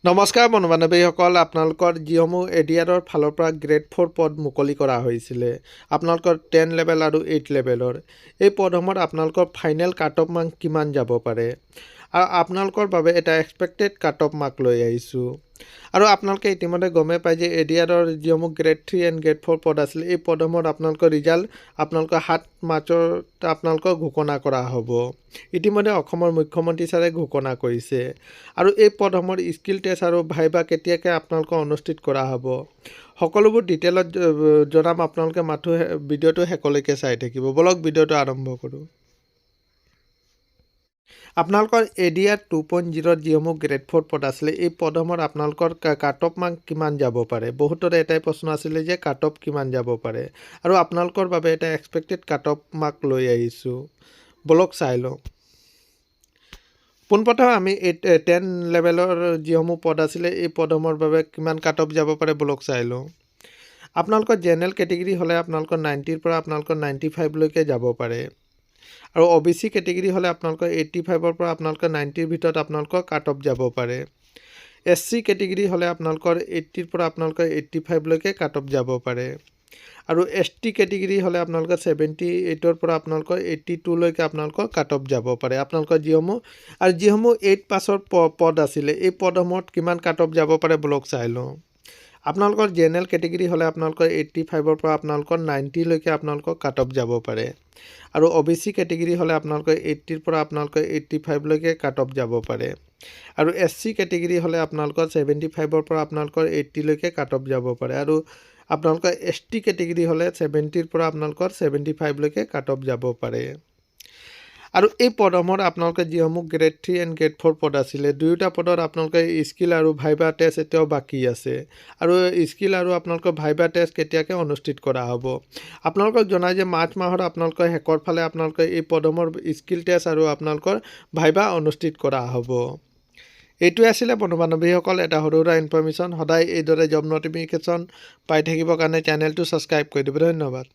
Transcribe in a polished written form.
নমস্কাৰ বন্ধু বান্ধৱীসকল, আপোনালোকৰ যিসমূহ এডিআৰৰ ফালৰ পৰা গ্ৰেড 4 পদ মুকলি কৰা হৈছিলে আপোনালোকৰ 10 লেভেল আৰু 8 লেভেলৰ এই পদসমূহত আপোনালোকৰ ফাইনেল কাট অফ মাৰ্ক কিমান যাব পাৰে আৰু আপোনালোকৰ বাবে এটা এক্সপেক্টেড কাট অফ মাৰ্ক লৈ আহিছোঁ। আৰু আপোনালোকে ইতিমধ্যে গমেই পায় যে এডিআৰৰ যিসমূহ গ্ৰেড 3 এণ্ড গ্ৰেড 4 পদ আছিলে এই পদসমূহত আপোনালোকৰ ৰিজাল্ট আপোনালোকৰ 7 মাৰ্চত আপোনালোকৰ ঘোষণা কৰা হ'ব। ইতিমধ্যে অসমৰ মুখ্যমন্ত্ৰী ছাৰে ঘোষণা কৰিছে আৰু এই পদসমূহৰ স্কিল টেষ্ট আৰু ভাইবা কেতিয়াকৈ আপোনালোকৰ অনুষ্ঠিত কৰা হ'ব সকলোবোৰ ডিটেইলত জনাম। আপোনালোকে মাথো ভিডিঅ'টো শেষলৈকে চাই থাকিব। বলক ভিডিঅ'টো আৰম্ভ কৰোঁ। আপোনালোকৰ এডিআৰ 2.0 যিসমূহ গ্ৰেড 4 পদ আছিলে এই পদসমূহত আপোনালোকৰ কাট অফ মাৰ্ক কিমান যাব পাৰে। বহুতৰে এটাই প্ৰশ্ন আছিলে যে কাট অফ কিমান যাব পাৰে আৰু আপোনালোকৰ বাবে এটা এক্সপেক্টেড কাট অফ মাৰ্ক লৈ আহিছোঁ। বলক চাই লওঁ। পোনপ্ৰথমে আমি 10 লেভেলৰ যিসমূহ পদ আছিলে এই পদসমূহৰ বাবে কিমান কাট অফ যাব পাৰে বলক চাই লওঁ। আপোনালোকৰ জেনেৰেল কেটেগৰী হ'লে আপোনালোকৰ 90ৰ পৰা আপোনালোকৰ 95লৈকে যাব পাৰে আৰু OBC কেটেগৰী হ'লে আপোনালোকৰ 85ৰ পৰা আপোনালোকৰ 90ৰ ভিতৰত আপোনালোকৰ কাট অফ যাব পাৰে। SC কেটেগৰী হ'লে আপোনালোকৰ 80ৰ পৰা আপোনালোকৰ 85লৈকে কাট অফ যাব পাৰে আৰু ST কেটেগৰী হ'লে আপোনালোকৰ 78ৰ পৰা আপোনালোকৰ 82লৈকে আপোনালোকৰ কাট অফ যাব পাৰে। আপোনালোকৰ যিসমূহ 8 পাছৰ পদ আছিলে এই পদসমূহত কিমান কাট অফ যাব পাৰে বলক চাই লওঁ। আপোনালোকৰ জেনেৰেল কেটেগৰী হ'লে আপোনালোকৰ 85ৰ পৰা আপোনালোকৰ 90লৈকে আপোনালোকৰ কাট অফ যাব পাৰে আৰু OBC কেটেগৰী হ'লে আপোনালোকৰ 80ৰ পৰা আপোনালোকৰ 85লৈকে কাট অফ যাব পাৰে আৰু SC কেটেগৰী হ'লে আপোনালোকৰ 75ৰ পৰা আপোনালোকৰ 80লৈকে কাট অফ যাব পাৰে আৰু আপোনালোকৰ ST কেটেগৰী হ'লে 70ৰ পৰা আপোনালোকৰ 75লৈকে কাট অফ যাব পাৰে। আৰু এই পদসমূহত আপোনালোকে যিসমূহ গ্ৰেড 3 এণ্ড গ্ৰেড 4 পদ আছিলে দুয়োটা পদত আপোনালোকে স্কিল আৰু ভাইবা টেষ্ট এতিয়াও বাকী আছে আৰু স্কিল আৰু আপোনালোকৰ ভাইবা টেষ্ট কেতিয়াকৈ অনুষ্ঠিত কৰা হ'ব আপোনালোকক জনাই যে মাৰ্চ মাহত আপোনালোকৰ শেষৰ ফালে আপোনালোকে এই পদসমূহৰ স্কিল টেষ্ট আৰু আপোনালোকৰ ভাইবা অনুষ্ঠিত কৰা হ'ব। এইটোৱে আছিলে বন্ধু বান্ধৱীসকল এটা সৰু সুৰা ইনফৰ্মেশ্যন। সদায় এইদৰে জব নটিফিকেশ্যন পাই থাকিবৰ কাৰণে চেনেলটো ছাবস্ক্ৰাইব কৰি দিব। ধন্যবাদ।